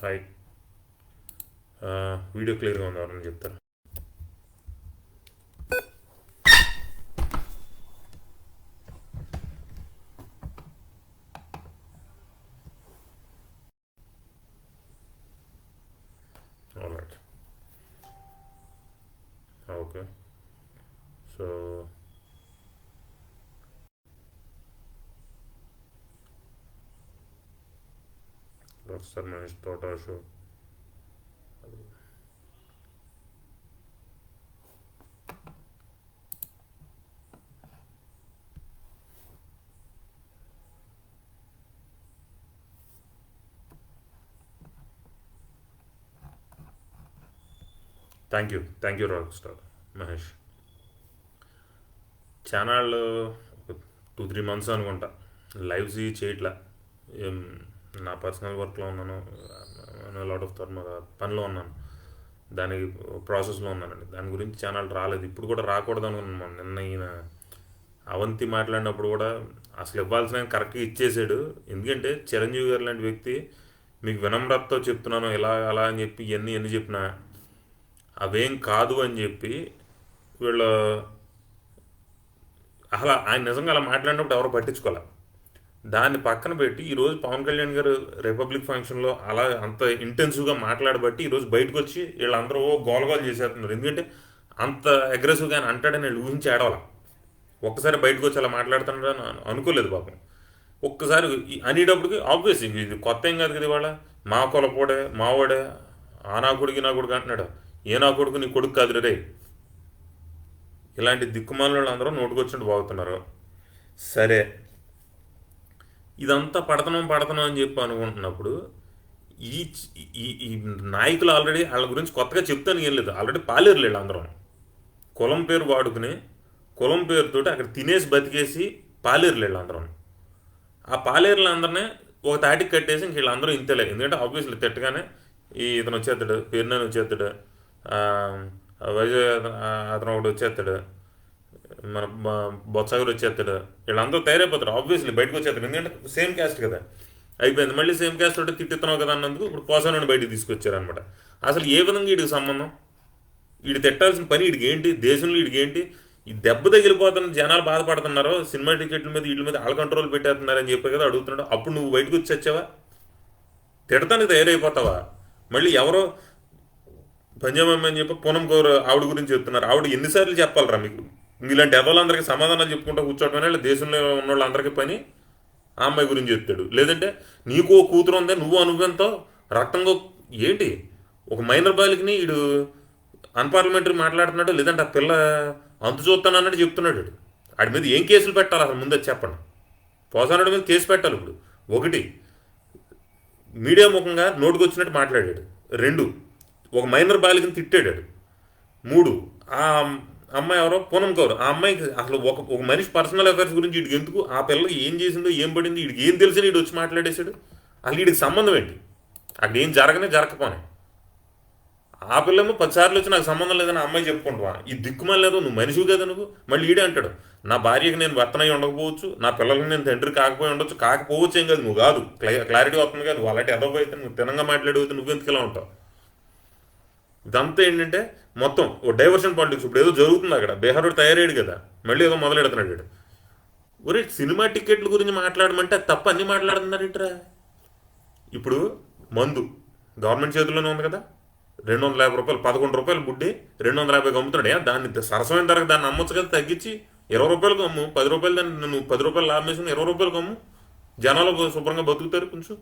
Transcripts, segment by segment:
Hi. Video క్లియర్గా ఉంది, ఎవరని చెప్తారు? Alright, okay. So doctor Mahesh Thota show. Thank you rock star Mahesh. Channel 2-3 months అనుకుంటా లైవ్స్ చేయట్లా. ఏం, నా పర్సనల్ వర్క్లో ఉన్నాను, లాట్ ఆఫ్ పనిలో ఉన్నాను, దానికి ప్రాసెస్లో ఉన్నానండి. దాని గురించి ఛానల్ రాలేదు, ఇప్పుడు కూడా రాకూడదు అనుకున్నాను. నిన్న ఈయన అవంతి మాట్లాడినప్పుడు కూడా అసలు ఇవ్వాల్సిన కరెక్ట్గా ఇచ్చేసాడు. ఎందుకంటే చిరంజీవి గారు లాంటి వ్యక్తి, మీకు వినమ్రతతో చెప్తున్నాను ఇలా అలా అని చెప్పి ఎన్ని చెప్పినా అవేం కాదు అని చెప్పి వీళ్ళు అలా ఆయన నిజంగా అలా మాట్లాడినప్పుడు ఎవరు పట్టించుకోవాలి. దాన్ని పక్కన పెట్టి ఈరోజు పవన్ కళ్యాణ్ గారు రిపబ్లిక్ ఫంక్షన్లో అలా అంత ఇంటెన్సివ్గా మాట్లాడబట్టి ఈరోజు బయటకు వచ్చి వీళ్ళందరూ గోలగోలు చేసేస్తున్నారు. ఎందుకంటే అంత అగ్రెసివ్గా ఆయన అంటాడని వీళ్ళు ఊహించి ఆడవాల. ఒక్కసారి బయటకు వచ్చి అలా మాట్లాడుతున్నాడని అనుకోలేదు పాపం. ఒక్కసారి అనేటప్పటికి ఆబ్వియస్ ఇది కొత్త ఏం కాదు కదా. ఇవాళ మా కొలపోడే మావాడే ఆ నా కొడుకు నా కొడుకు అంటున్నాడు. ఏ నా కొడుకు నీ కొడుకు కాదు రే. ఇలాంటి దిక్కుమాల వాళ్ళు అందరూ నోటుకొచ్చినట్టు బాగుతున్నారు. సరే, ఇదంతా పడతనం అని చెప్పి అనుకుంటున్నప్పుడు ఈ ఈ నాయకులు ఆల్రెడీ వాళ్ళ గురించి కొత్తగా చెప్తాను ఏం లేదు, ఆల్రెడీ పాలేరు లేదు. అందరం కులం పేరు వాడుకుని కులం పేరుతోటి అక్కడ తినేసి బతికేసి పాలేరు లేదు అందరం. ఆ పాలేరులు అందరినీ ఒక తాటికి కట్టేసి ఇంక వీళ్ళందరూ ఇంతలే. ఎందుకంటే ఆబ్వియస్లీ తిట్టగానే ఇతను వచ్చేస్తాడు, పేరునని వచ్చేస్తాడు, వైజాగ్ అతను ఒకటి వచ్చేస్తాడు, మన బొత్సగారు వచ్చేస్తాడు. వీళ్ళందరూ తయారైపోతారు, ఆబ్వియస్లీ బయటకు వచ్చేస్తాడు. ఎందుకంటే సేమ్ క్యాస్ట్ కదా, అయిపోయింది. మళ్ళీ సేమ్ క్యాస్ట్ ఒకటి తిట్టుతున్నావు కదా అన్నందుకు ఇప్పుడు పోసాను బయటకు తీసుకొచ్చారనమాట. అసలు ఏ విధంగా వీడికి సంబంధం? వీడు తిట్టాల్సిన పని వీడికి ఏంటి? దేశంలో వీడికి ఏంటి? ఈ దెబ్బ తగిలిపోతున్న జనాలు బాధపడుతున్నారో సినిమా టికెట్ల మీద వీళ్ళ మీద వాళ్ళ కంట్రోల్ పెట్టేస్తున్నారని చెప్పి కదా అడుగుతున్నాడు. అప్పుడు నువ్వు బయటకు వచ్చి వచ్చావా? తిడతానికి తయారైపోతావా? మళ్ళీ ఎవరో పంజాబమ్మ అని చెప్పి పూనం కౌర్ ఆవిడ గురించి చెప్తున్నారు. ఆవిడ ఎన్నిసార్లు చెప్పాలరా మీకు? ఇలాంటి ఎవరందరికీ సమాధానాలు చెప్పుకుంటూ కూర్చోవటమే దేశంలో ఉన్న వాళ్ళందరికీ పని. ఆ అమ్మాయి గురించి చెప్తాడు. లేదంటే నీకు ఓ కూతురు ఉందే, నువ్వెంతో రక్తంగా ఏంటి? ఒక మైనర్ బాలికని వీడు అన్పార్లమెంటరీ మాట్లాడుతున్నాడు, లేదంటే ఆ పిల్ల అంతు చూస్తాను అన్నట్టు చెప్తున్నాడు. వాడి మీద ఏం కేసులు పెట్టాలి అసలు ముందే చెప్పండి. పోసానుడి మీద కేసు పెట్టాలి. ఇప్పుడు ఒకటి, మీడియా ముఖంగా నోటుకొచ్చినట్టు మాట్లాడాడు. 2, ఒక మైనర్ బాలికని తిట్టాడు. 3, ఆ అమ్మాయి ఎవరో పూనం కౌర్, ఆ అమ్మాయికి అసలు ఒక మనిషి పర్సనల్ అఫైర్స్ గురించి వీడికి ఎందుకు? ఆ పిల్లకి ఏం చేసిందో ఏం పడింది వీడికి ఏం తెలిసి వీడు వచ్చి మాట్లాడేశాడు. అసలు వీడికి సంబంధం ఏంటి? అక్కడ ఏం జరగకపోనే ఆ పిల్లేమో 10 సార్లు వచ్చి నాకు సంబంధం లేదని అమ్మాయి చెప్పుకుంటావా? ఈ దిక్కుమాలి లేదు, నువ్వు మనిషివి కదా నువ్వు. మళ్ళీ ఈడే అంటాడు, నా భార్యకి నేను భర్తనై ఉండకపోవచ్చు, నా పిల్లలకి నేను తండ్రి కాకపోవచ్చు ఏం కాదు, నువ్వు కాదు. క్లారిటీ వస్తుంది కాదు. అలాంటి ఎదవ అయితే నువ్వు తినంగా మాట్లాడిపోతే నువ్వెందుకు ఇలా ఉంటావు? ఇదంతా ఏంటంటే మొత్తం ఓ డైవర్షన్ పాలిటిక్స్. ఇప్పుడు ఏదో జరుగుతుంది అక్కడ, బీహార్ తయారయ్యాడు కదా, మళ్ళీ ఏదో మొదలెడుతున్నాడు. ఒరే, సినిమా టికెట్ల గురించి మాట్లాడమంటే తప్ప అన్నీ మాట్లాడుతున్నారు ఇట్రా. ఇప్పుడు మందు గవర్నమెంట్ చేతుల్లోనే ఉంది కదా, 250 రూపాయలు, 11 రూపాయలు బుడ్డి 250 అమ్ముతున్నాడు. దాన్ని సరసమైన ధరకు దాన్ని అమ్మొచ్చు కదా, తగ్గించి 20 రూపాయలకు అమ్ము. 10 రూపాయలు దాన్ని నువ్వు 10 రూపాయలు లాభం వేసుకుని 20 రూపాయలకు అమ్ము. జనాలు శుభ్రంగా బతుకుతారు. కొంచెం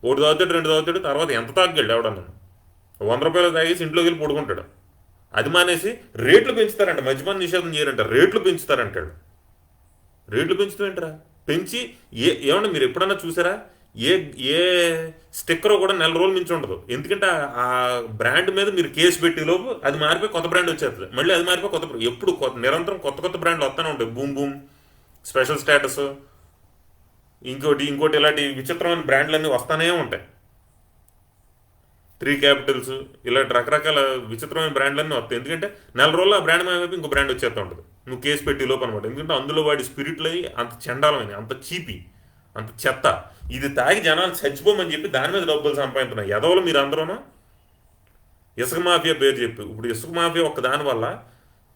ఒకటి తాగుతాడు, 2 తాగుతాడు, తర్వాత ఎంత తాగగలడు ఎవడన్నా? 100 రూపాయలు తాగేసి ఇంట్లోకి వెళ్ళి పడుకుంటాడు. అది మానేసి రేట్లు పెంచుతారంట, మద్యపాన నిషేధం చేయరంట, రేట్లు పెంచుతారంటాడు. రేట్లు పెంచుతారంటరా? పెంచి ఏమన్నా మీరు ఎప్పుడన్నా చూసారా? ఏ స్టిక్కర్ కూడా 4 రోజులు మించి ఉండదు. ఎందుకంటే ఆ బ్రాండ్ మీద మీరు కేసు పెట్టే లోపు అది మారిపోయి కొత్త బ్రాండ్ వచ్చేస్తుంది. మళ్ళీ అది మారిపోయి కొత్త, ఎప్పుడు నిరంతరం కొత్త బ్రాండ్లు వస్తూనే ఉంటాయి. బూమ్ బూమ్, స్పెషల్ స్టేటస్, ఇంకోటి ఇలాంటి విచిత్రమైన బ్రాండ్లన్నీ వస్తూనే ఉంటాయి. 3 క్యాపిటల్స్, ఇలాంటి రకరకాల విచిత్రమైన బ్రాండ్లన్నీ వస్తాయి. ఎందుకంటే 4 రోజులు ఆ బ్రాండ్ మీద ఇంకో బ్రాండ్ వచ్చేస్తూ ఉంటుంది నువ్వు కేసు పెట్టి లోపు అనమాట. ఎందుకంటే అందులో వాడి స్పిరిట్లు అవి అంత చండాలమైన, అంత చీపి, అంత చెత్త. ఇది తాగి జనాలు చచ్చిపోమని చెప్పి దాని మీద డబ్బులు సంపాదించున్నారు ఎదవలు మీరు అందరూనూ. ఇసుక మాఫియా పేరు చెప్పి ఇప్పుడు ఇసుక మాఫియా ఒక్క దానివల్ల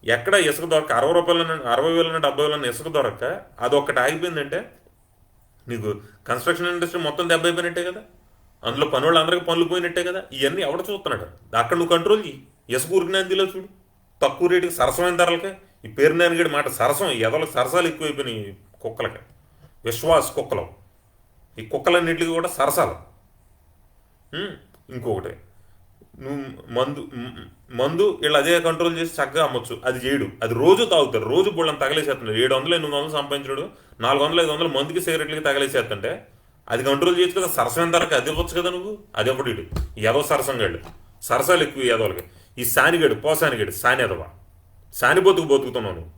ఎక్కడ ఇసుక దొరక 60,000 70,000 ఇసుక దొరక్క అదొక్కటి ఆగిపోయిందంటే నీకు కన్స్ట్రక్షన్ ఇండస్ట్రీ మొత్తం దెబ్బ అయిపోయినట్టే కదా, అందులో పనులు అందరికీ పనులు పోయినట్టే కదా. ఇవన్నీ ఎవడ చూస్తున్నాడు? అక్కడ నువ్వు కంట్రోల్ చెయ్యి. ఇసుక ఉరికినందిలో చూడు, తక్కువ రేటుకి సరసమైన ధరలకే. ఈ పేరు నాన్నగడి మాట సరసం, ఎదలకు సరసాలు ఎక్కువైపోయినాయి కుక్కలకి. విశ్వాస్ కుక్కలు, ఈ కుక్కలన్నింటికి కూడా సరసాలు. ఇంకొకటి నువ్వు మందు వీళ్ళు అదే కంట్రోల్ చేసి చక్కగా అమ్మొచ్చు, అది చేయడు. అది రోజు తాగుతారు, రోజు బుళ్ళని తగలేసేస్తున్నారు. 700 800 సంపాదించాడు, 400 500 మందుకి సిగరెట్లకి తగలేసేస్తుంటే అది కంట్రోల్ చేయొచ్చు కదా. సరసమైన ధరకి అది ఇవ్వచ్చు కదా నువ్వు. అది ఎప్పుడు ఇడు ఏదో సరసంగాడు, సరసాలు ఎక్కువ ఏదోలకి. ఈ సానిగాడు పోసానిగాడు సాని ఎదవా, సాని బతుకుతున్నావు నువ్వు.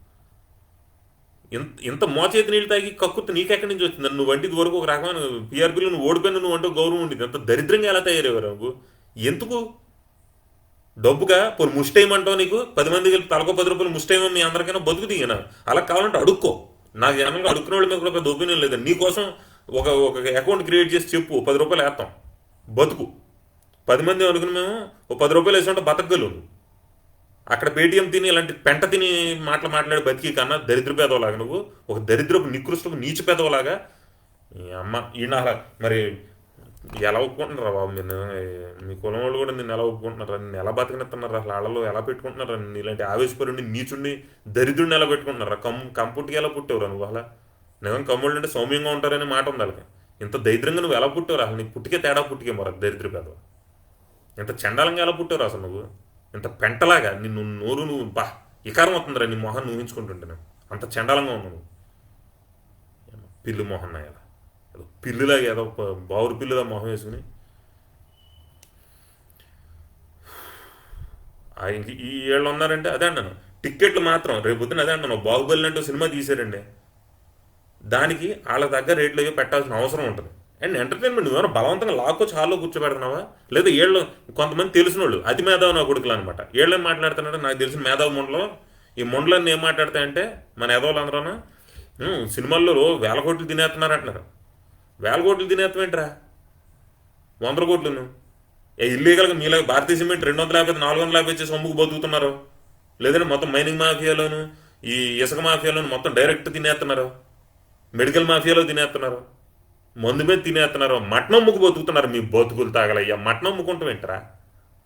ఇంత మోచేతి నీళ్ళు తాగి కక్కుర్తి నీకెక్కడి నుంచి వచ్చింది? నువ్వు వంటిది వరకు ఒక రకమైన పీఆర్పీలో నువ్వు ఓడిపోయిన నువ్వు అంటే గౌరవం ఉండేది. అంత దరిద్రంగా ఎలా తయారయ్యారు నువ్వు? ఎందుకు డబ్బుగా పోయి ముష్టేయమంటావు? నీకు 10 మంది కలిపి తలకో 10 రూపాయలు ముష్టేయమో మీ అందరికైనా బతుకు దిగినా. అలా కావాలంటే అడుక్కో. నాకు జనంగా అడుక్కునే వాళ్ళ మీద కూడా పెద్ద ఒపీనియన్ లేదు. నీకోసం ఒక ఒక అకౌంట్ క్రియేట్ చేసి చెప్పు, 10 రూపాయలు వేస్తాం బతుకు. 10 మంది అనుకుని మేము ఒక 10 రూపాయలు వేసుకుంటే బతకగలు. అక్కడ పేటీఎం తిని ఇలాంటి పెంట తిని మాట్లాడి బతికి కన్నా దరిద్ర పేదవలాగా నువ్వు, ఒక దరిద్రపు నికృష్టపు నీచ పేదవలాగా. ఈ అమ్మ ఈయన మరి ఎలా ఒప్పుకుంటున్నారా బాబు? మీరు మీ కులం వాళ్ళు కూడా నిన్ను ఎలా ఒప్పుకుంటున్నారా? నిన్ను ఎలా బతకనిస్తున్నారు? అసలు వాళ్ళలో ఎలా పెట్టుకుంటున్నారా? నిన్ను ఇలాంటి ఆవేశపరుడిని నీచుడిని దరిద్రుడిని ఎలా పెట్టుకుంటున్నారా? కంపుట్టికి ఎలా పుట్టేవరా నువ్వు? అలా నిజం కమ్ముళ్ళు అంటే సౌమ్యంగా ఉంటారనే మాట ఉంది వాళ్ళకి. ఇంత దరిద్రంగా నువ్వు ఎలా పుట్టేవరా? అసలు నీకు పుట్టికే తేడా పుట్టికే మరి దరిద్ర పేదవ. ఇంత చండాలంగా ఎలా పుట్టేవరా అసలు నువ్వు? ఇంత పెంటలాగా నిన్ను నోరు నువ్వు బా ఇకారం అవుతుందిరా నీ మొహం నువ్వు ఊహించుకుంటుంటే. అంత చండాలంగా ఉన్నావు నువ్వు. పిల్లి మొహం నా ఎలా పిల్లిలాగా ఏదో బావురు పిల్లిలా మొహం వేసుకుని ఇంక ఈ ఏళ్ళు ఉన్నారంటే అదే అంటాను. టిక్కెట్లు మాత్రం రేపు పొద్దున అదే అంటాను. బాహుబలి అంటూ సినిమా తీశారండి, దానికి వాళ్ళ దగ్గర రేట్లు అయ్యో పెట్టాల్సిన అవసరం ఉంటుంది. అండ్ ఎంటర్టైన్మెంట్ నువ్వేమో బలవంతంగా లాక్కొచ్చి హాల్లో కూర్చోబెడుతున్నావా? లేదా ఏళ్ళు కొంతమంది తెలిసిన వాళ్ళు అతి మేధావి నా కొడుకులు అనమాట. ఏళ్ళేం మాట్లాడుతున్నాడు నాకు తెలిసిన మేధావి మండలం. ఈ మండలాన్ని ఏం మాట్లాడతాయంటే మన ఎదవలు అందరూ సినిమాల్లో 1000 కోట్లు తినేస్తున్నారు అంటున్నారు. 1000 కోట్లు తినేస్తామేంట్రా? 100 కోట్లను ఇల్లీగల్గా మీలాగా భారతీయ సిమెంట్ 250 450 చేసి అమ్ముకు బతుకుతున్నారు. లేదంటే మొత్తం మైనింగ్ మాఫియాలోను ఈ ఇసుక మాఫియాలోను మొత్తం డైరెక్ట్ తినేస్తున్నారు. మెడికల్ మాఫియాలో తినేస్తున్నారు, మందు మీద తినేస్తున్నారు, మటన్ అమ్ముకు బతుకుతున్నారు. మీ బతుకులు తాగలయ్యా. మటన్ అమ్ముకుంటాం ఏంటరా?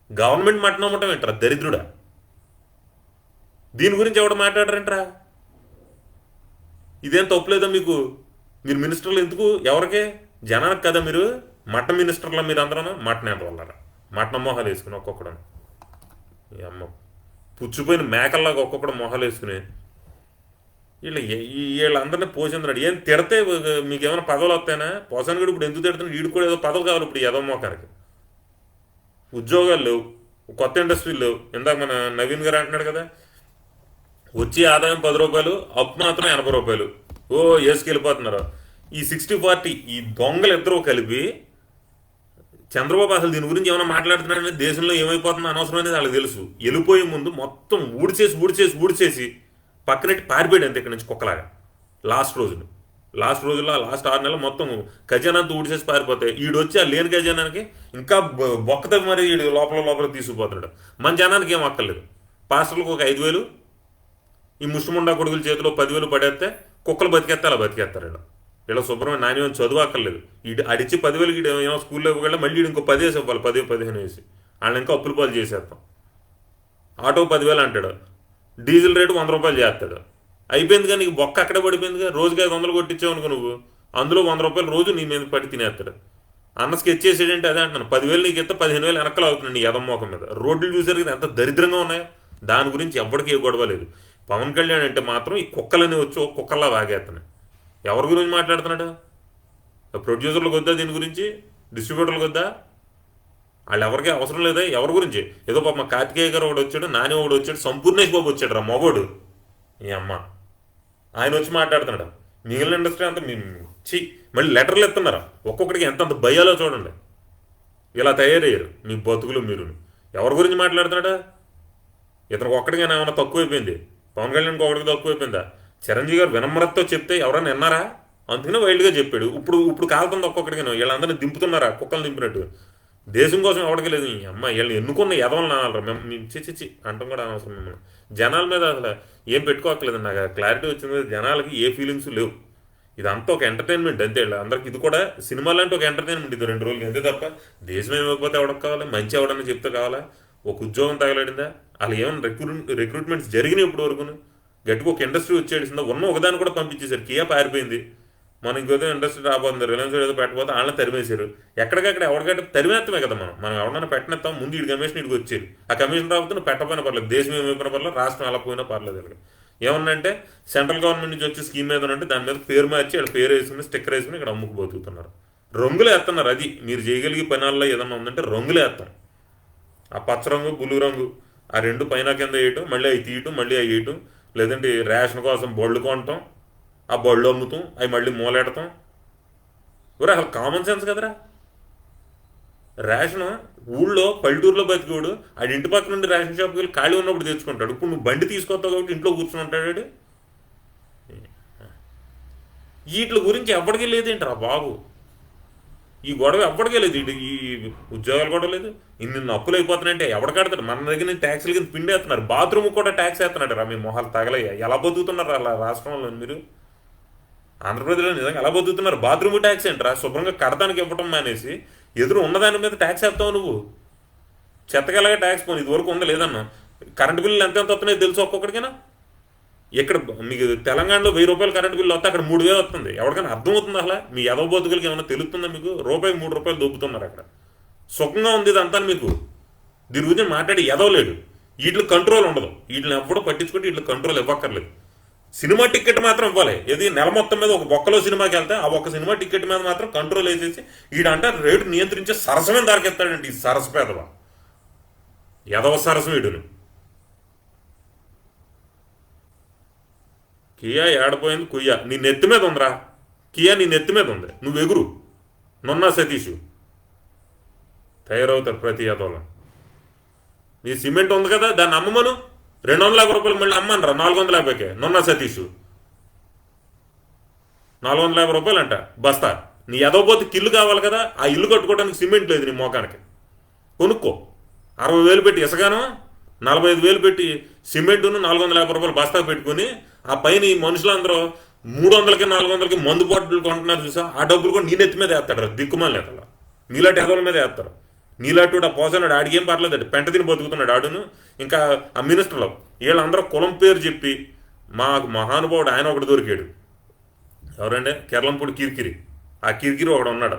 గవర్నమెంట్ మటన్ అమ్మటం ఏంటరా దరిద్రుడా? దీని గురించి ఎవడు మాట్లాడరంటరా? ఇదేం తప్పులేదా మీకు? మీరు మినిస్టర్లు ఎందుకు? ఎవరికే? జనానికి కదా. మీరు మటన్ మినిస్టర్ల మీరు అందరూ మటన్ ఎంత వాళ్ళరా? మటన్ మొహాలు వేసుకుని ఒక్కొక్కడు ఈ అమ్మ పుచ్చిపోయిన మేకల్లాగా ఒక్కొక్కడు మొహాలు వేసుకుని వీళ్ళందరినీ పోషించున్నాడు. ఏం తిడితే మీకు ఏమైనా పదవులు వస్తాయనా? పోసాను కూడా ఇప్పుడు ఎందుకు తిడుతున్నాడు? వీడికి కూడా ఏదో పదవి కావాలి ఇప్పుడు. ఏదో మోకానికి ఉద్యోగాలు లేవు, కొత్త ఇండస్ట్రీలు లేవు. ఇందాక మన నవీన్ గారు అంటున్నాడు కదా, వచ్చే ఆదాయం 10 రూపాయలు, అప్పు మాత్రం 80 రూపాయలు. వేసుకెళ్ళిపోతున్నారు. ఈ 60-40 ఈ దొంగలు ఇద్దరూ కలిపి చంద్రబాబు అసలు దీని గురించి ఏమైనా మాట్లాడుతున్నాడని దేశంలో ఏమైపోతుందో అనవసరం అనేది వాళ్ళకి తెలుసు. వెళ్ళిపోయే ముందు మొత్తం ఊడిచేసి పక్కనెట్టి పారిపోయాడు అంతే ఇక్కడి నుంచి కుక్కలాగా. లాస్ట్ రోజుల్లో లాస్ట్ 6 నెలలు మొత్తం ఖజానాతో ఊడిచేసి పారిపోతాయి. ఈడొచ్చి ఆ లేని ఖజానానికి ఇంకా బొక్కత మరి ఈడు లోపల తీసుకుపోతున్నాడు. మన జనానికి ఏం అక్కర్లేదు. పాస్టర్లకు ఒక 5,000, ఈ ముష్టిముండా కొడుకుల చేతిలో 10,000 పడేస్తే కుక్కలు బతికేస్తే అలా బతికేస్తారు. వీళ్ళ శుభ్రమైన నాణ్యం చదువు అక్కర్లేదు. అడిచి 10,000కి ఏమో స్కూల్లో ఇవ్వగల మళ్ళీ ఇంకో 10 వేసి ఇవ్వాలి, 10-15 వేసి వాళ్ళని ఇంకా అప్పుల పాలు చేసేస్తాం. ఆటో 10,000 అంటాడు, డీజిల్ రేటు 100 రూపాయలు చేస్తాడు. అయిపోయింది కానీ నీకు బొక్క అక్కడే పడిపోయిందిగా. రోజుకి 500 కొట్టించావు అనుకో నువ్వు, అందులో 100 రూపాయలు రోజు నీ మీద పడి తినేస్తాడు. అన్న స్కెచ్ చేసేటంటే అదే అంటున్నాను. 10,000 నీకు ఇస్తే 15,000 వెనక్కలు అవుతున్నాడు నీ ఎదమ్మోకం మీద. రోడ్లు చూసారు కదా ఎంత దరిద్రంగా ఉన్నాయో. దాని గురించి ఎవరికి ఏ గొడవ లేదు. పవన్ కళ్యాణ్ అంటే మాత్రం ఈ కుక్కలని వచ్చి కుక్కల్లా వాగేస్తున్నాయి. ఎవరి గురించి మాట్లాడుతున్నాడు? ప్రొడ్యూసర్లకు వద్దా దీని గురించి? డిస్ట్రిబ్యూటర్లకు వద్దా? వాళ్ళు ఎవరికి అవసరం లేదా? ఎవరి గురించి? ఏదో పాప కార్తికేయ గారు ఒకటి వచ్చాడు, నాని ఒకటి వచ్చాడు, సంపూర్ణేష్ బాబు వచ్చాడు రా మగోడు. ఈ అమ్మ ఆయన వచ్చి మాట్లాడుతున్నాడు. మిగిలిన ఇండస్ట్రీ అంతా మళ్ళీ లెటర్లు ఎత్తున్నారా? ఒక్కొక్కడికి ఎంతంత భయాలో చూడండి. ఇలా తయారయ్యారు మీ బతుకులు మీరు. ఎవరి గురించి మాట్లాడుతున్నాడా? ఇతనికి ఒక్కడికైనా ఏమైనా తక్కువైపోయింది? పవన్ కళ్యాణ్కి ఒకటికి తక్కువైపోయిందా? చిరంజీవి గారు వినమ్రతతో చెప్తే ఎవరైనా విన్నారా? అందుకనే వైల్డ్గా చెప్పాడు. ఇప్పుడు ఇప్పుడు కాలుతుంది ఒక్కొక్కడికి, వీళ్ళందరినీ దింపుతున్నారా కుక్కలు దింపినట్టు. దేశం కోసం ఎవరికి లేదు. ఈ అమ్మ వీళ్ళు ఎన్నుకున్న ఎదవలను అనాలరా మేము చిచ్చి అంటాం కూడా అనవసరం. మిమ్మల్ని జనాల మీద అసలు ఏం పెట్టుకోవట్లేదు. నాకు క్లారిటీ వచ్చింది. జనాలకి ఏ ఫీలింగ్స్ లేవు. ఇదంతా ఒక ఎంటర్టైన్మెంట్ అంతే. అందరికి ఇది కూడా సినిమా లాంటి ఒక ఎంటర్టైన్మెంట్. ఇది 2 రోజులు అంతే తప్ప దేశం ఏమైపోతే ఎవరికి కావాలి, మంచి ఎవడన్నా చెప్తే కావాలా, ఒక ఉద్యోగం తగలడిందా, వాళ్ళు ఏమైనా రిక్రూట్మెంట్స్ జరిగినాయి ఇప్పుడు వరకును, గట్టిగా ఒక ఇండస్ట్రీ వచ్చేసిందా, ఉన్న ఒకదాన్ని కూడా పంపించేశారు. కియా పారిపోయింది. మనం ఇంకేదో ఇండస్ట్రీ రాబోతుంది, రిలయన్స్ ఏదో పెట్టబోతే వాళ్ళని తరిమేశారు. ఎక్కడికక్కడ ఎవరికైతే తరిమేస్తామే కదా మనం ఎవరన్నా పెట్టినేస్తాం. ముందు ఈ కమిషన్ ఇడికి వచ్చేది. ఆ కమిషన్ రాకపోతే నువ్వు పెట్టపోయినా పర్లేదు, దేశం ఏమైపోయినా పర్లేదు, రాష్ట్రం ఎలా పోయినా పర్లేదు. ఇక్కడ ఏమన్నంటే సెంట్రల్ గవర్నమెంట్ నుంచి వచ్చే స్కీమ్ ఏదనంటే దాని మీద పేరు మార్చి ఇక్కడ పేరు వేసుకుని స్టిక్కర్ వేసుకుని ఇక్కడ అమ్ముకు బతుకుతున్నారు. రంగులు వేస్తున్నారు. అది మీరు చేయగలిగే పనాల్లో ఏదన్నా ఉందంటే రంగులు వేస్తాం. ఆ పచ్చ రంగు బులుగు రంగు ఆ 2 పైన కింద వేయటం, మళ్ళీ అవి తీయటం, మళ్ళీ అవి వేయటం. లేదంటే రేషన్ కోసం బళ్ళు కొనటం, ఆ బళ్ళు అమ్ముతాం, అవి మళ్ళీ మూలెడతాం. ఊరే అసలు కామన్ సెన్స్ కదరా. రేషన్ ఊళ్ళో పల్లెటూరులో బతికోడు ఆడి ఇంటి పక్క నుండి రేషన్ షాప్కి వెళ్ళి ఖాళీ ఉన్నప్పుడు తెచ్చుకుంటాడు. ఇప్పుడు నువ్వు బండి తీసుకొస్తావు కాబట్టి ఇంట్లో కూర్చుని ఉంటాడు. వీటి గురించి ఎప్పటికీ లేదేంటరా బాబు. ఈ గొడవ ఎప్పటికే లేదు. ఈ ఉద్యోగాలు కూడా లేదు. ఇన్ని అప్పులు అయిపోతున్నాయంటే ఎవడ కడతాడు. మన దగ్గర నుంచి ట్యాక్సులు కింద పిండి వేస్తున్నారు. బాత్రూమ్ కూడా ట్యాక్స్ వేస్తున్నాడు రా. మీ మొహాలు తగలయ్యా. ఎలా బతుకుతున్నారు అలా రాష్ట్రంలో మీరు? ఆంధ్రప్రదేశ్లో నిజంగా ఎలా బతుకుతున్నారు? బాత్రూమ్ ట్యాక్స్ ఏంటరా? శుభ్రంగా కడతానికి ఇవ్వటం మానేసి ఎదురు ఉన్నదాని మీద ట్యాక్స్ వేస్తావు నువ్వు. చెత్తకెలాగా ట్యాక్స్ పోను. ఇదివరకు ఉందా లేదన్నా? కరెంటు బిల్లులు ఎంత వస్తున్నాయో తెలుసు ఒక్కొక్కడికైనా. ఇక్కడ మీకు తెలంగాణలో 1000 రూపాయలు కరెంటు బిల్లు వస్తే అక్కడ 3000 వస్తుంది. ఎవరికైనా అర్థమవుతుంది అసలు? మీ ఎదవ బతుకులకి ఏమైనా తెలుస్తుందా మీకు? రూపాయికి 3 రూపాయలు దొబ్బుతున్నారు అక్కడ. సుఖంగా ఉంది ఇదంతా మీకు. దీని గురించి మాట్లాడి ఎదవలేడు. వీటికి కంట్రోల్ ఉండదు. వీటిని ఎవడో పట్టించుకుంటే వీటికి కంట్రోల్ ఇవ్వక్కర్లేదు. సినిమా టికెట్ మాత్రం ఇవ్వాలి. ఏది నెల మొత్తం మీద ఒక బొక్కలో సినిమాకి వెళ్తే ఆ ఒక్క సినిమా టికెట్ మీద మాత్రం కంట్రోల్ వేసేసి వీడంటే రేటు నియంత్రించే సరసమే దారికెత్తాడండి. ఈ సరస పేదవా ఎదవ సరసం వీడును. కియా ఏడపోయింది. కుయ్యా నీ నెత్తి మీద ఉందిరా. కియా నీ నెత్తి మీద ఉంది. నువ్వు ఎగురు. నున్నా సతీషు తయారవుతారు ప్రతి యాదవలో. నీ సిమెంట్ ఉంది కదా, దాన్ని అమ్మమను. 250 రూపాయలు మళ్ళీ అమ్మనరా 450కే. నున్నా సతీషు 450 రూపాయలు అంట బస్తా. నీ ఎదవపోతే ఇల్లు కావాలి కదా, ఆ ఇల్లు కట్టుకోవడానికి సిమెంట్ లేదు నీ మోకానికి. కొనుక్కో. 60,000 పెట్టి ఇసగాను, 45,000 పెట్టి సిమెంటును 450 రూపాయలు బస్తా పెట్టుకుని ఆ పైన ఈ మనుషులందరూ 300కి 400కి మందు బాటిల్ కొంటున్నారు చూసా. ఆ డబ్బులు కూడా నీ నెత్తి మీద వేస్తాడు. దిక్కుమాలి అసలు నీలాంటి ఎదవల మీద వేస్తారు. నీలాంటి ఆ పోసన్నాడు. ఆడికి ఏం పర్లేదు, పెంట తిని బతుకుతున్నాడు ఆడును. ఇంకా ఆ మినిస్టర్లు వీళ్ళందరూ కులం పేరు చెప్పి మాకు మహానుభావుడు ఆయన ఒకటి దొరికాడు. ఎవరంటే కెర్లంపూడి కిరికిరి. ఆ కిరికిరి ఒకడు ఉన్నాడు.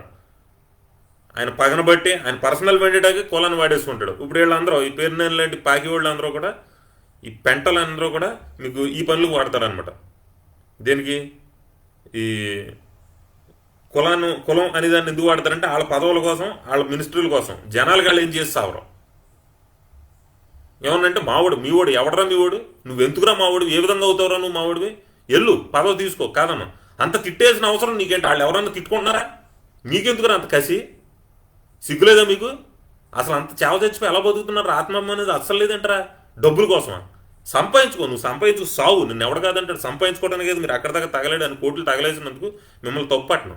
ఆయన పగన బట్టి ఆయన పర్సనల్ వెండేటాకి కులాన్ని వాడేసుకుంటాడు. ఇప్పుడు వీళ్ళందరూ ఈ పేరు లాంటి పాకి వాళ్ళందరూ కూడా ఈ పెంటలందరూ కూడా మీకు ఈ పనులకు వాడతారనమాట. దేనికి? ఈ కులం అనే దాన్ని ఎందుకు వాడతారంటే వాళ్ళ పదవుల కోసం, వాళ్ళ మినిస్ట్రీల కోసం. జనాలు వాళ్ళు ఏం చేసి సావరు. ఏమన్నంటే మావాడు మీవాడు ఎవడరా మీవాడు, నువ్వు ఎందుకురా మావాడు, ఏ విధంగా అవుతావురా నువ్వు మావాడివి, ఎల్లు పదవి తీసుకో. కాదమ్మా అంత తిట్టేసిన అవసరం నీకేంటి? వాళ్ళు ఎవరన్నా తిట్టుకుంటున్నారా? మీకెందుకురా అంత కసి? సిగ్గులేదా మీకు? అసలు అంత చావ చచ్చిపోయి ఎలా బతుకుతున్నారు? ఆత్మహత్య అనేది అస్సలు లేదంటారా? డబ్బుల కోసమా? సంపాదించుకో. నువ్వు సంపాదించు సావు. నిన్ను ఎవడు కాదంటాడు. సంపాదించుకోవడానికి మీరు అక్కడ దాకా తగలేడు. అని కోట్లు తగలేసినందుకు మిమ్మల్ని తప్పట్టను.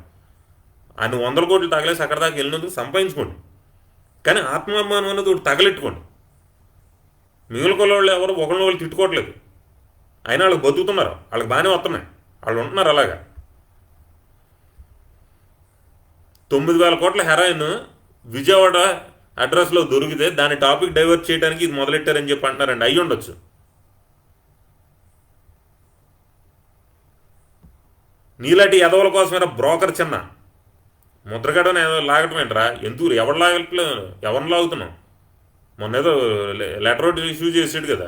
ఆయన 100 కోట్లు తగలేసి అక్కడ దాకా వెళ్ళినందుకు సంపాదించుకోండి. కానీ ఆత్మాభిమానం అనేది ఒకటి తగలెట్టుకోండి. మిగిలిన వాళ్ళు ఎవరు ఒకళ్ళు తిట్టుకోవట్లేదు. అయినా వాళ్ళకి బతుకుతున్నారు. వాళ్ళకి బాగానే వస్తున్నాయి. వాళ్ళు ఉంటున్నారు అలాగా. 9,000 కోట్ల హెరాయిన్ విజయవాడ అడ్రస్లో దొరికితే దాని టాపిక్ డైవర్ట్ చేయడానికి ఇది మొదలెట్టారని చెప్పి అంటున్నారండి. అయ్యి ఉండొచ్చు. నీలాంటి ఎదవల కోసమైనా బ్రోకర్ చిన్న ముద్రగడని లాగటం ఏంట్రా? ఎందుకు ఎవరు లాగట్లేదు? ఎవరిని లాగుతున్నాం? మొన్న ఏదో లెటర్ ఇష్యూ చేసాడు కదా.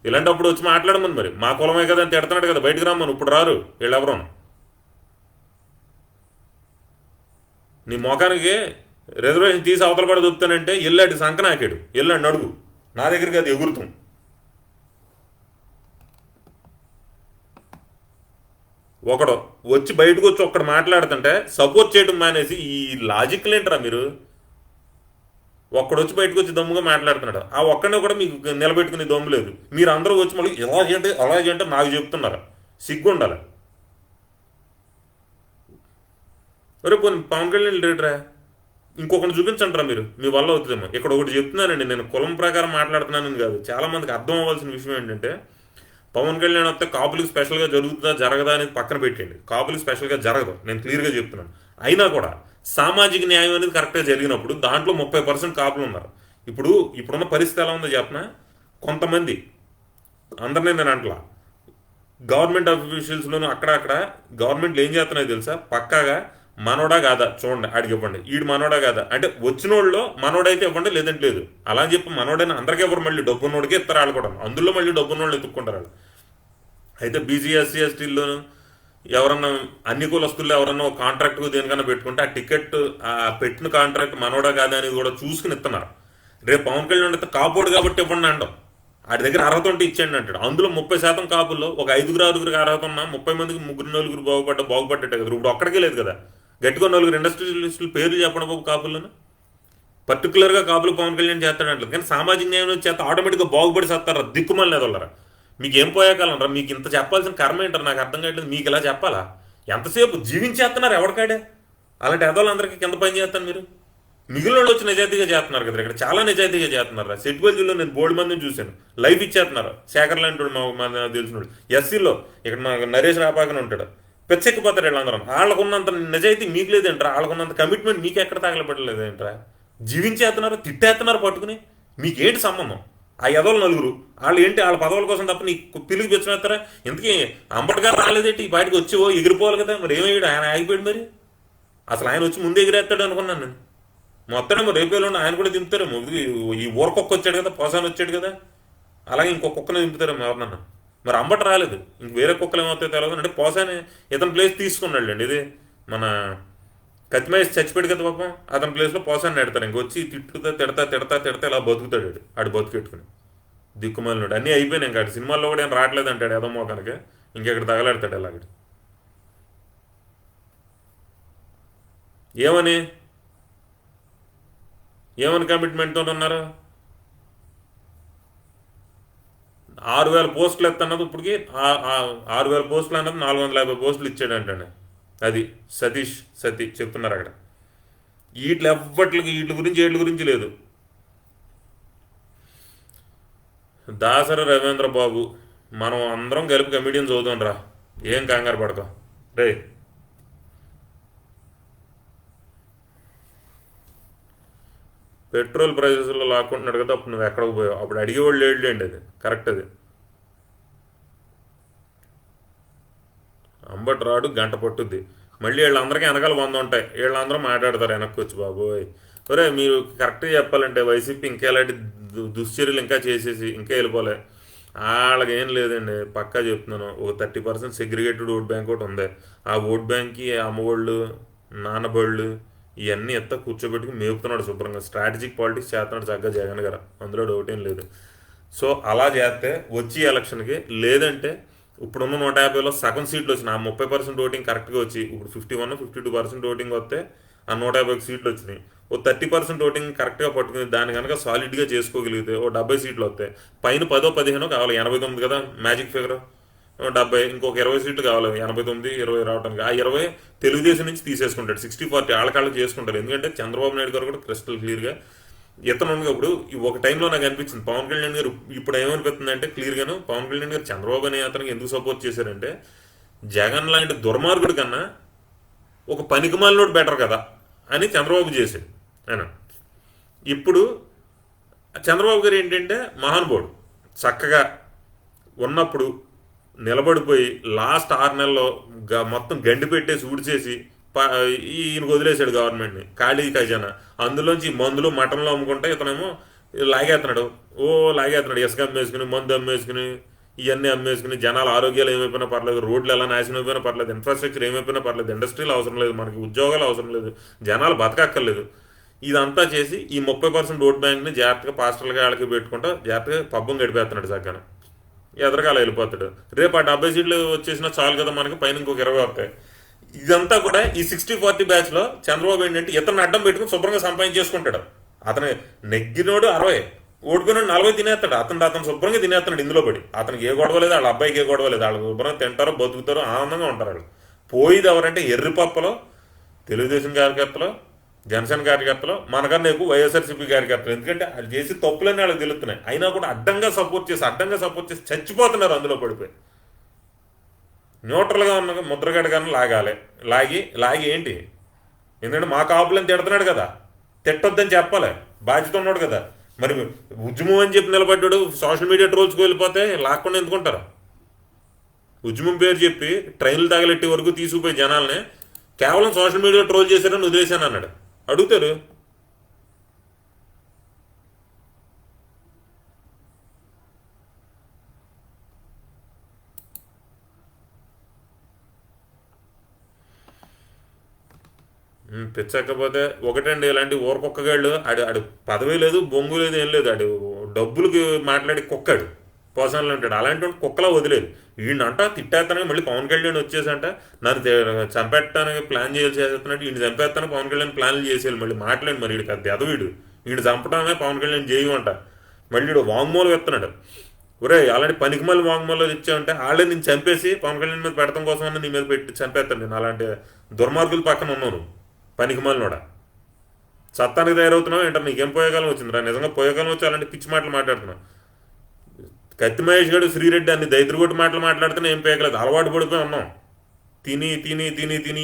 ఇలాంటప్పుడు వచ్చి మాట్లాడమని. మరి మా కులమే కదా అని తిడుతున్నాడు కదా, బయటకు రమ్మను. ఇప్పుడు రారు వీళ్ళెవరూ. నీ మోకానికి రిజర్వేషన్ తీసి అవతల పడి దొరుకుతానంటే ఎల్లాడి సంకనాకాడు. ఎల్లాడిని అడుగు. నా దగ్గరికి అది ఎగురుతాం. ఒకడు వచ్చి బయటకు వచ్చి ఒక్కడు మాట్లాడుతుంటే సపోర్ట్ చేయడం మానేసి ఈ లాజిక్లు ఏంటరా మీరు? ఒక్కడు వచ్చి బయటకు వచ్చి దమ్ముగా మాట్లాడుతున్నాడు. ఆ ఒక్కడిని కూడా మీకు నిలబెట్టుకునే దమ్ము లేదు. మీరు అందరూ వచ్చి మళ్ళీ ఎలా చేయండి అలా చేయంటే నాకు చెప్తున్నారు. సిగ్గు ఉండాలి. ఒరే పోనీ పవన్ కళ్యాణ్ లీడరా, ఇంకొకటి చూపించంటారా మీరు, మీ వల్ల అవుతుందేమో. ఇక్కడ ఒకటి చెప్తున్నానండి, నేను కులం ప్రకారం మాట్లాడుతున్నానని కాదు, చాలా మందికి అర్థం అవ్వాల్సిన విషయం ఏంటంటే పవన్ కళ్యాణ్ వస్తే కాపులకు స్పెషల్గా జరుగుతుందా జరగదా అనేది పక్కన పెట్టండి. కాపులకు స్పెషల్గా జరగదు, నేను క్లియర్గా చెప్తున్నాను. అయినా కూడా సామాజిక న్యాయం అనేది కరెక్ట్గా జరిగినప్పుడు దాంట్లో 30% కాపులు ఉన్నారు. ఇప్పుడున్న పరిస్థితి ఎలా ఉందో చెప్పనా, కొంతమంది, అందరినీ నేను అంటలా, గవర్నమెంట్ అఫీషియల్స్లోనూ అక్కడక్కడ గవర్నమెంట్లు ఏం చేస్తున్నాయో తెలుసా, పక్కాగా మనోడా కాదా చూడండి ఆడికి ఇవ్వండి, ఈడు మనోడా కాదా అంటే వచ్చిన వాళ్ళు మనోడైతే ఇవ్వండి, లేదంటే లేదు. అలా అని చెప్పి మనోడైనా అందరికీ ఎవరు, మళ్ళీ డబ్బున్నోడికే ఇస్తారు వాళ్ళు కూడా, అందులో మళ్ళీ డబ్బున్నోళ్ళు ఎత్తుక్కుంటారు వాళ్ళు. అయితే బీసీ ఎస్సీ ఎస్టీల్లోనూ ఎవరన్నా అన్ని కులస్తుల్లో ఎవరన్నా ఒక కాంట్రాక్ట్ దేనికన్నా పెట్టుకుంటే ఆ టికెట్, ఆ పెట్టిన కాంట్రాక్ట్ మనోడా కాదా అనేది కూడా చూసుకుని ఇస్తున్నారు. రేపు పవన్ కళ్యాణ్ అయితే కాపోడు కాబట్టి ఇవ్వండి అంటాం, ఆడి దగ్గర అర్హత ఉంటే ఇచ్చేయండి అంటాడు. అందులో 30% కాపుల్లో ఒక 5-6 అర్హత ఉన్నా 30 మందికి 3-4 బాగుపడ్డట్టే కదా. ఇప్పుడు ఒక్కడికే లేదు కదా, గట్టిగా 4 ఇండస్ట్రియలిస్టుల పేర్లు చెప్పడం బాబు కాపులను, పర్టికులర్గా కాపులు పవన్ కళ్యాణ్ చేస్తాడంటారు. కానీ సామాజిక న్యాయం చేత ఆటోమేటిక్గా బాగుపడి చేస్తారా, దిక్కుమని వాళ్ళరా. మీకు ఏం పోయాకాలం రా, మీకు ఇంత చెప్పాల్సిన కర్మ ఏంటారు నాకు అర్థం కావట్లేదు. మీకు ఇలా చెప్పాలా, ఎంతసేపు జీవించేస్తున్నారు ఎవరికాడే, అలాంటి ఎదోళ్ళందరికీ కింద పని చేస్తాను మీరు. మిగిలిన వాళ్ళు వచ్చి నిజాయితీగా చేస్తున్నారు కదా, ఇక్కడ చాలా నిజాయితీగా చేస్తున్నారు. సెట్బల్జీలో నేను బోల్డ్ మందిని చూశాను, లైఫ్ ఇచ్చేస్తున్నారు. శేఖర్ లాంటి మా తెలిసిన వాళ్ళు. ఎస్సీలో ఇక్కడ మా నరేష్ రాపాకని ఉంటాడు, పెచ్చెక్కిపోతారు వీళ్ళందరం. వాళ్ళకున్నంత నిజాయితీ మీకు లేదేంట్రా, వాళ్ళకున్నంత కమిట్మెంట్ మీకు ఎక్కడ తగలబెట్టలేదేంట్రా. జీవించేస్తున్నారు, తిట్టేస్తున్నారు పట్టుకుని, మీకేంటి సంబంధం. ఆ ఎదలు నలుగురు వాళ్ళు ఏంటి, వాళ్ళ పదవుల కోసం తప్ప నీ పిలుగు పెంచుతారా. ఇంతకీ అంబేద్కర్ రాలేదేంటి, ఈ బయటకు వచ్చి ఎగిరిపోవాలి కదా, మరి ఏమయ్యాడు ఆయన, ఆగిపోయాడు. మరి అసలు ఆయన వచ్చి ముందు ఎగిరేస్తాడు అనుకున్నాను నేను. మొత్తం రేపేలో ఆయన కూడా దింపుతారేమో, ఈ ఊరకొక్క వచ్చాడు కదా, పోసాని వచ్చాడు కదా, అలాగే ఇంకొక కుక్కనే దింపుతారేమో ఎవరన్నా. మరి అంబట రాలేదు, ఇంక వేరే కుక్కలు ఏమవుతాయో తెలియదు. అంటే పోసాని ఇతని ప్లేస్ తీసుకున్నాడు అండి. ఇది మన కత్తిమేసి చచ్చిపోయాడు కదా పాపం, అతని ప్లేస్లో పోసాన్ని నెడతారు. ఇంకొచ్చి తిట్టుతా తిడతా ఇలా బతుకుతాడు ఆడు బతుకెట్టుకుని దిక్కుమాలినాడు. అన్నీ అయిపోయినాయి. ఇంకా సినిమాల్లో కూడా ఏం రావట్లేదు అంటాడు ఏదో మోకనక, ఇంకెక్కడ తగలాడతాడు అలాగటి. ఏమని కమిట్మెంట్తో ఉన్నారు. 6,000 పోస్టులు ఎత్తన్నది ఇప్పటికి, 6,000 పోస్టులు అన్నది 450 పోస్టులు ఇచ్చాడంటే. అది సతీ చెప్తున్నారు అక్కడ. వీటి గురించి లేదు. దాసరి రవీంద్ర బాబు, మనం అందరం కలిపి కమిడియన్ చదువుతాం రా, ఏం కంగారు పడతాం రే. పెట్రోల్ ప్రైజెస్లో లాక్కుంటున్నాడు కదా, అప్పుడు నువ్వు ఎక్కడికి పోయావు, అప్పుడు అడిగేవాళ్ళు లేడులేండి. అది కరెక్ట్. అది అంబటి రాడు, గంట పట్టుద్ది. మళ్ళీ వీళ్ళందరికీ వెనకాల 100 ఉంటాయి, వీళ్ళందరూ మాట్లాడతారు వెనక్కి వచ్చి. బాబోయ్ ఒరే మీరు కరెక్ట్గా చెప్పాలంటే వైసీపీ ఇంకా ఇలాంటి దుశ్చర్యలు ఇంకా చేసేసి ఇంకా వెళ్ళిపోలే. వాళ్ళకేం లేదండి, పక్కా చెప్తున్నాను. ఒక 30% సెగ్రిగేటెడ్ ఓట్ బ్యాంక్ ఒకటి ఉంది. ఆ ఓట్ బ్యాంక్కి అమ్మఒళ్ళు, నాన్నబళ్ళు ఇవన్నీ కూర్చోబెట్టుకుని మేపుతున్నాడు శుభ్రంగా. స్ట్రాటజిక్ పాలిటిక్స్ చేస్తున్నాడు చక్కగా జగన్ గారు, అందులో డౌట్ ఏం లేదు. సో అలా చేస్తే వచ్చి ఎలక్షన్కి, లేదంటే ఇప్పుడున్న 150లో సగం సీట్లు వచ్చినాయి. ఆ 30% ఓటింగ్ కరెక్ట్గా వచ్చి ఇప్పుడు 51-52% ఓటింగ్ వస్తే ఆ 150 సీట్లు వచ్చినాయి. ఓ 30% ఓటింగ్ కరెక్ట్గా పట్టుకుని దాన్ని కనుక సాలిడ్గా చేసుకోగలిగితే ఓ 70 సీట్లు వస్తాయి. పైన 10-15 కావాలి, 89 కదా మ్యాజిక్ ఫిగర్, 70, ఇంకొక 20 సీట్లు కావాలి, 89-20 రావడానికి. ఆ 20 తెలుగుదేశం నుంచి తీసేసుకుంటాడు. 60-40 ఆళ్ళకాళ్ళకి చేసుకుంటారు. ఎందుకంటే చంద్రబాబు నాయుడు గారు కూడా క్రిస్టల్ క్లియర్గా ఇతను ఇప్పుడు ఒక టైంలో నాకు అనిపించింది, పవన్ కళ్యాణ్ గారు ఇప్పుడు ఏమనిపిస్తుంది అంటే క్లియర్గాను, పవన్ కళ్యాణ్ గారు చంద్రబాబు అనే అతనికి ఎందుకు సపోర్ట్ చేశారంటే, జగన్ లాంటి దుర్మార్గుడి కన్నా ఒక పనికిమాలినోడు బెటర్ కదా అని చంద్రబాబు చేశాడు ఆయన. ఇప్పుడు చంద్రబాబు గారు ఏంటంటే మహానుభావుడు, చక్కగా ఉన్నప్పుడు నిలబడిపోయి లాస్ట్ 6 నెలల్లో మొత్తం గండి పెట్టేసి ఊడిచేసి ఈయనకు వదిలేశాడు గవర్నమెంట్ని, ఖాళీ ఖజానా. అందులోంచి మందులు మటన్లు అమ్ముకుంటే ఇతనేమో లాగేస్తున్నాడు ఇసుక అమ్మేసుకుని, మందు అమ్మేసుకుని, ఇవన్నీ అమ్మేసుకుని. జనాల ఆరోగ్యాలు ఏమైపోయినా పర్లేదు, రోడ్లు ఎలా నాశనం అయిపోయినా పర్లేదు, ఇన్ఫ్రాస్ట్రక్చర్ ఏమైపోయినా పర్లేదు, ఇండస్ట్రీలు అవసరం లేదు, మనకి ఉద్యోగాలు అవసరం లేదు, జనాలు బతకక్కర్లేదు. ఇదంతా చేసి ఈ 30% ఓట్ బ్యాంక్ని జాగ్రత్తగా పాస్టర్లుగా వాళ్ళకి పెట్టుకుంటా జాగ్రత్తగా పబ్బం గడిపేస్తున్నాడు చక్కగా. ఎదరకాల వెళ్ళిపోతాడు. రేపు ఆ 70 సీట్లు వచ్చేసినా చాలు కదా మనకి, పైన ఇంకొక 20 వస్తాయి. ఇదంతా కూడా ఈ 60-40 బ్యాచ్లో చంద్రబాబు ఏంటంటే ఇతను అడ్డం పెట్టుకుని శుభ్రంగా సంపాదించేసుకుంటాడు. అతను నెగ్గినోడు 60, ఓడిపోయినోడు 40 తినేస్తాడు. అతను శుభ్రంగా తినేస్తున్నాడు ఇందులో పడి. అతనికి ఏ గొడవ లేదు, వాళ్ళ అబ్బాయికి ఏ గొడవ లేదు, వాళ్ళు శుభ్రంగా తింటారో బతుకుతారో ఆనందంగా ఉంటారు. వాళ్ళు పోయిది ఎవరంటే ఎర్రిపప్పలో తెలుగుదేశం కార్యకర్తలు, జనసేన కార్యకర్తలు మనకన్నా ఎక్కువ వైఎస్ఆర్సీపీ కార్యకర్తలు. ఎందుకంటే వాళ్ళు చేసి తప్పులన్నీ వాళ్ళకి తెలుస్తున్నాయి. అయినా కూడా అడ్డంగా సపోర్ట్ చేసి చచ్చిపోతున్నారు అందులో పడిపోయి. న్యూట్రల్గా ఉన్న ముద్రగడ కానీ లాగి ఏంటి? ఎందుకంటే మా కాపులని తిడుతున్నాడు కదా, తిట్టొద్దని చెప్పాలి, బాధ్యత ఉన్నాడు కదా. మరి ఉద్యమం అని చెప్పి నిలబడ్డాడు, సోషల్ మీడియా ట్రోల్స్కి వెళ్ళిపోతే లాక్కుండా ఎందుకుంటారు? ఉద్యమం పేరు చెప్పి ట్రైన్లు తగలెట్టే వరకు తీసుకుపోయి జనాల్ని కేవలం సోషల్ మీడియా ట్రోల్ చేశారని వదిలేశాను అన్నాడు. అడుగుతారు. తెచ్చకపోతే ఒకటండి, ఇలాంటి ఊరకొక్కగాళ్ళు ఆడు పదవి లేదు, బొంగు లేదు, ఏం లేదు. ఆడు డబ్బులకి మాట్లాడి కుక్కాడు, పోసాన్లు ఉంటాడు. అలాంటి కుక్కలా వదిలేదు. వీడినంట తిట్టేస్తానికి మళ్ళీ పవన్ కళ్యాణ్ వచ్చేసంట నన్ను చంపేస్తానికి ప్లాన్ చేసేస్తున్నాడు. వీడిని చంపేస్తానికి పవన్ కళ్యాణ్ ప్లాన్లు చేసేయాలి. మళ్ళీ మాట్లాడి మరి వీడికి అది ఎదవీడు, వీడిని చంపడమే పవన్ కళ్యాణ్ చేయమంట. మళ్ళీ వీడు వాంగ్మూలం ఎత్తున్నాడు. ఒరే అలాంటి పనికి మళ్ళీ వాంగ్మూలం ఇచ్చామంటే వాళ్ళే నేను చంపేసి పవన్ కళ్యాణ్ మీద పెడతాం కోసం నీ మీద పెట్టి చంపేస్తాను. నేను అలాంటి దుర్మార్గుల పక్కన ఉన్నాను. పనికి మళ్ళీ సత్తానికి తయారవుతున్నావు ఏంటో, నీకేం పోయేకాలం వచ్చిందిరా? నిజంగా పోయేకాలం వచ్చి అలాంటి పిచ్చి మాటలు మాట్లాడుతున్నావు. కత్తి మహేష్ గారు, శ్రీరెడ్డి అన్ని దైత్రగొట్టి మాటలు మాట్లాడుతున్నా ఏం పేయగలేదు. అలవాటు పడిపోయి ఉన్నాం. తిని తిని తిని తిని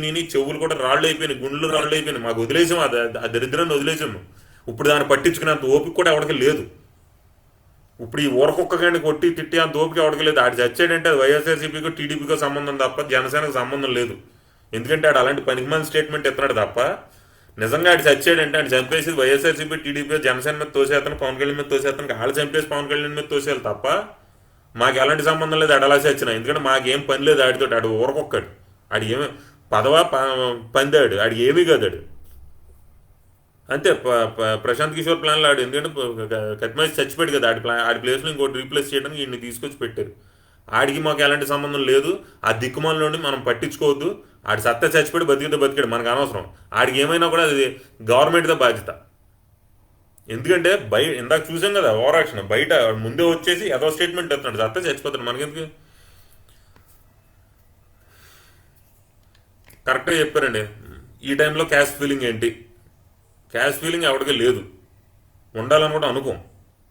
ఇని చెవులు కూడా రాళ్ళు అయిపోయినాయి, గుండెలు రాళ్ళు అయిపోయినాయి. మాకు వదిలేసాము, ఆ దరిద్రాన్ని వదిలేసాము. ఇప్పుడు దాన్ని పట్టించుకునేంత ఓపిక కూడా ఎవరికి లేదు. ఇప్పుడు ఈ ఊరకొక్కగాని కొట్టి తిట్టి అంత ఓపిక ఎవరికి లేదు. ఆడు చచ్చాడంటే అది వైఎస్ఆర్సీపీకో టీడీపీకో సంబంధం తప్ప జనసేనకు సంబంధం లేదు. ఎందుకంటే ఆడు అలాంటి పనికిమాలిన స్టేట్మెంట్ ఎత్తున్నాడు తప్ప నిజంగా ఆడు చచ్చాడంటే ఆడు చంపేసి వైఎస్ఆర్సీపీ టీడీపీ జనసేన మీద తోసేస్తాను, పవన్ కళ్యాణ్ మీద తోసేస్తాను, వాళ్ళు చంపేసి పవన్ కళ్యాణ్ మీద తోసేయాలి తప్ప మాకు ఎలాంటి సంబంధం లేదు. ఆడు అలా చచ్చిన. ఎందుకంటే మాకేం పని లేదు ఆడితో. ఆడు ఊరకొక్కాడు. ఆడు ఏమి పదవా పందాడు, ఆడికి ఏమీ కాదు. ఆడు అంతే. ప్రశాంత్ కిషోర్ ప్లాన్లో ఆడు. ఎందుకంటే కత్తిమేసి చచ్చిపోయాడు కదా, ఆడి ప్లేస్లో ఇంకోటి రీప్లేస్ చేయడానికి ఈయన్ని తీసుకొచ్చి పెట్టారు. ఆడికి మాకు ఎలాంటి సంబంధం లేదు. ఆ దిక్కుమాల నుండి మనం పట్టించుకోవద్దు. ఆడి సత్తా చచ్చిపోయి బతికాడు, మనకు అనవసరం. ఆడికి ఏమైనా కూడా అది గవర్నమెంట్దే బాధ్యత. ఎందుకంటే ఇందాక చూసాం కదా ఓవర్ యాక్షన్. బయట ముందే వచ్చేసి ఏదో స్టేట్మెంట్ ఎత్తున్నాడు, సత్తా చచ్చిపోతాడు. మనకెందుకు? కరెక్ట్గా చెప్పారండి. ఈ టైంలో క్యాష్ ఫీలింగ్ ఏంటి? క్యాష్ ఫీలింగ్ ఎవరికి లేదు, ఉండాలని కూడా అనుకోం.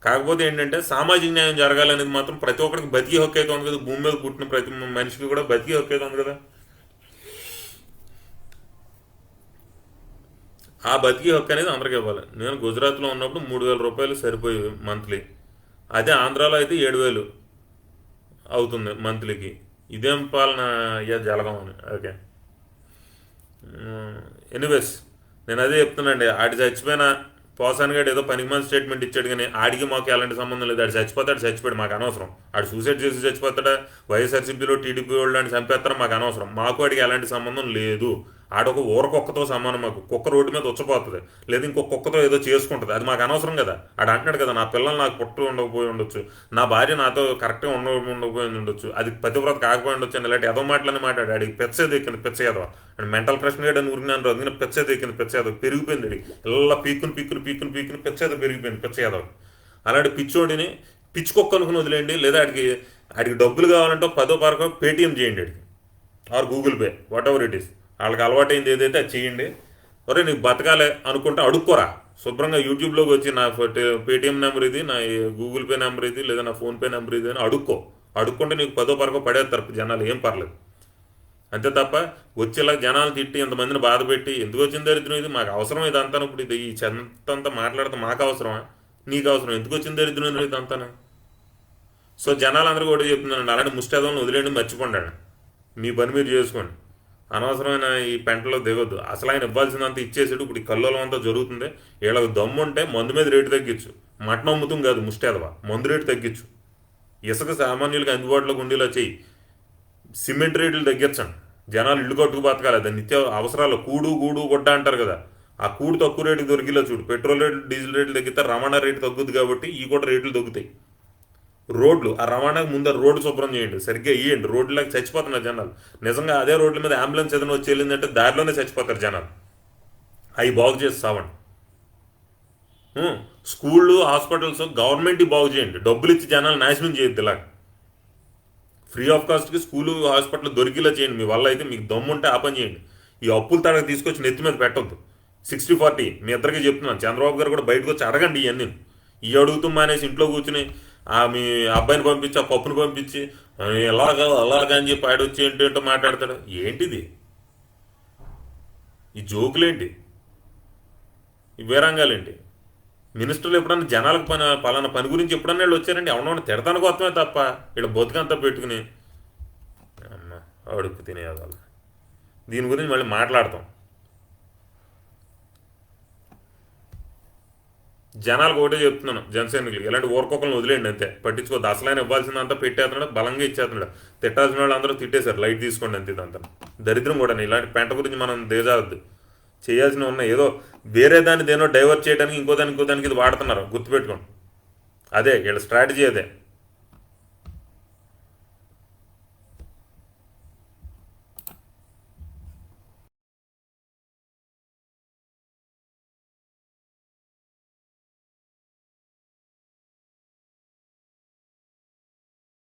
కాకపోతే ఏంటంటే సామాజిక న్యాయం జరగాలనేది మాత్రం ప్రతి ఒక్కరికి బతికి హక్కు అయితే ఉంది కదా. భూమి మీద పుట్టిన ప్రతి మనిషికి కూడా బతికి హక్కు అయితే ఉంది కదా. ఆ బతికి హక్కు అనేది అందరికీ ఇవ్వాలి. నేను గుజరాత్లో ఉన్నప్పుడు 3,000 రూపాయలు సరిపోయేవి మంత్లీ. అదే ఆంధ్రాలో అయితే 7,000 అవుతుంది మంత్లీకి. ఇదేం పాలన అయ్యా జలగం అని. ఓకే, ఎనీవేస్ నేను అదే చెప్తున్నాండి. ఆడి చచ్చిపోయిన పోసాన్ గడు ఏదో పనికిమాలిన స్టేట్మెంట్ ఇచ్చాడు, కానీ ఆడికి మాకు ఎలాంటి సంబంధం లేదు. ఆడు చచ్చిపోయాడు, మాకు అనవసరం. ఆడు సూసైడ్ చేసి చచ్చిపోతాడా, వైఎస్ఆర్సీపీలో టీడీపీ వాళ్ళు అని చంపేస్తారా, మాకు అనవసరం. మాకు ఆడికి ఎలాంటి సంబంధం లేదు. ఆడొక ఊరకొక్కతో సమానం. మాకు కుక్క రోడ్డు మీద వచ్చిపోతుంది, లేదా ఇంకొక కుక్కతో ఏదో చేసుకుంటుంది, అది మాకు అనవసరం కదా. ఆడు అంటున్నాడు కదా, నా పిల్లలు నాకు పుట్టు ఉండకపోయి ఉండొచ్చు, నా భార్య నాతో కరెక్ట్గా ఉండకపోయి ఉండొచ్చు, అది పతివ్రత కాకపోయి ఉండొచ్చు అని ఇలాంటి ఏదో మాటలని మాట్లాడు. ఆడికి పెచ్చేది ఎక్కింది, పెచ్చేదో అండ్ మెంటల్ కృష్ణ గడ్డ ఊరినాను అందుకని పెచ్చేది ఎక్కింది, పెచ్చేదో పెరిగిపోయింది. అడిగి ఇలా పీక్కుని పెచ్చేదో పెరిగిపోయింది పెచ్చేదో. అలాంటి పిచ్చోడిని పిచ్చుకొక్క అనుకుని వదిలేయండి, లేదా ఆడికి డబ్బులు కావాలంటే 10 పార్కో పేటిఎం చేయండి ఆడికి, are Google pay, what ever it is. వాళ్ళకి అలవాటైంది ఏదైతే అది చేయండి. ఒరే నీకు బతకాలి అనుకుంటే అడుక్కోరా శుభ్రంగా. యూట్యూబ్లోకి వచ్చి నా పేటిఎం నెంబర్ ఇది, నా గూగుల్ పే నెంబర్ ఇది, లేదా నా ఫోన్పే నెంబర్ ఇది అని అడుక్కుంటే నీకు 10 పార్కో పడేస్తారు జనాలు, ఏం పర్లేదు. అంతే తప్ప వచ్చేలా జనాలు తిట్టి ఇంతమందిని బాధ పెట్టి ఎందుకు వచ్చిన దరిద్రం ఇది, మాకు అవసరం ఇదంతా. ఇప్పుడు ఇది ఈ చెంతంతా మాట్లాడితే మాకు అవసరమా, నీకు అవసరం? ఎందుకు వచ్చిన దరిద్రం ఇదంతా? సో జనాలందరూ కూడా చెప్తున్నాను, అలాంటి ముష్టేదాలను వదిలేండి, మర్చిపోండి. మీ పని మీరు చేసుకోండి. అనవసరమైన ఈ పెంటలో దిగొద్దు. అసలు ఆయన ఇవ్వాల్సిందంతా ఇచ్చేసాడు. ఇప్పుడు ఈ కల్లోలం అంతా జరుగుతుంది. వీళ్ళకి దమ్ము ఉంటే మందు మీద రేటు తగ్గించు. మటన్ అమ్ముతం కాదు ముష్టేదవా, మందు రేటు తగ్గించు. ఇసుక సామాన్యులకి అందుబాటులోకి ఉండేలా చెయ్యి. సిమెంట్ రేట్లు తగ్గించండి. జనాలు ఇల్లు కట్టుకు బతకాలి. అది నిత్య అవసరాలు. కూడు గుడ్డ అంటారు కదా, ఆ కూడు తక్కువ రేటుకి దొరికిలా చూడు. పెట్రోల్ రేట్లు, డీజిల్ రేట్లు తగ్గితే రవాణా రేటు తగ్గుద్ది కాబట్టి ఈ కూడా రేట్లు తగ్గుతాయి. రోడ్లు, ఆ రవాణాకు ముందు రోడ్డు శుభ్రం చేయండి, సరిగ్గా ఇవ్వండి. రోడ్లకి చచ్చిపోతున్నారు జనాలు. నిజంగా అదే రోడ్ల మీద అంబులెన్స్ ఏదైనా వచ్చి వెళ్ళిందంటే దారిలోనే చచ్చిపోతారు జనాలు. అవి బాగు చేసి సావండి. స్కూళ్ళు, హాస్పిటల్స్ గవర్నమెంట్ బాగు చేయండి. డబ్బులు ఇచ్చి జనాలు నాశనం చేయొద్దు. ఇలా ఫ్రీ ఆఫ్ కాస్ట్కి స్కూలు, హాస్పిటల్ దొరికేలా చేయండి. మీ వల్ల అయితే మీకు దమ్ముంటే ఆ పని చేయండి. ఈ అప్పుల తడక తీసుకొచ్చి నెత్తి మీద పెట్టొద్దు. 60-40 మీ ఇద్దరికి చెప్తున్నాను. చంద్రబాబు గారు కూడా బయటకు వచ్చి అడగండి ఇవన్నీ. ఈ అడుగుతూ మానేసి ఇంట్లో కూర్చుని మీ అబ్బాయిని పంపించి ఆ పప్పుని పంపించి ఎలాగా అలాగా అని చెప్పి ఆడొచ్చి ఏంటో మాట్లాడతాడు. ఏంటిది ఈ జోకులేంటి, ఈ వీరంగాలేంటి? మినిస్టర్లు ఎప్పుడన్నా జనాలకు పలానా పని గురించి ఎప్పుడన్నా వీళ్ళు వచ్చారండి? ఎవరన్నా తిడతానికి వస్తమే తప్ప వీళ్ళ బతుకంతా పెట్టుకుని అమ్మ అడుక్కు తినేవాళ్ళు. దీని గురించి మళ్ళీ మాట్లాడతాం. జనాలకు ఒకటే చెప్తున్నాను, జనసైనికులు ఇలాంటి ఊరకొకలను వదిలేండి అంతే, పట్టించుకోవద్దు. అసలైన ఇవ్వాల్సిందంతా పెట్టేస్తున్నాడు, బలంగా ఇచ్చేస్తున్నాడు. తిట్టాల్సిన వాళ్ళు అందరూ తిట్టేశారు, లైట్ తీసుకోండి అంతే. ఇదంతా దరిద్రం కూడా. ఇలాంటి పెంట గురించి మనం దిగజారద్దు. చేయాల్సిన ఉన్నాయి ఏదో వేరే దాన్ని దేనో డైవర్ట్ చేయడానికి ఇంకో దానికి ఇది వాడుతున్నారు, గుర్తుపెట్టుకోండి. అదే వీళ్ళ స్ట్రాటజీ అదే.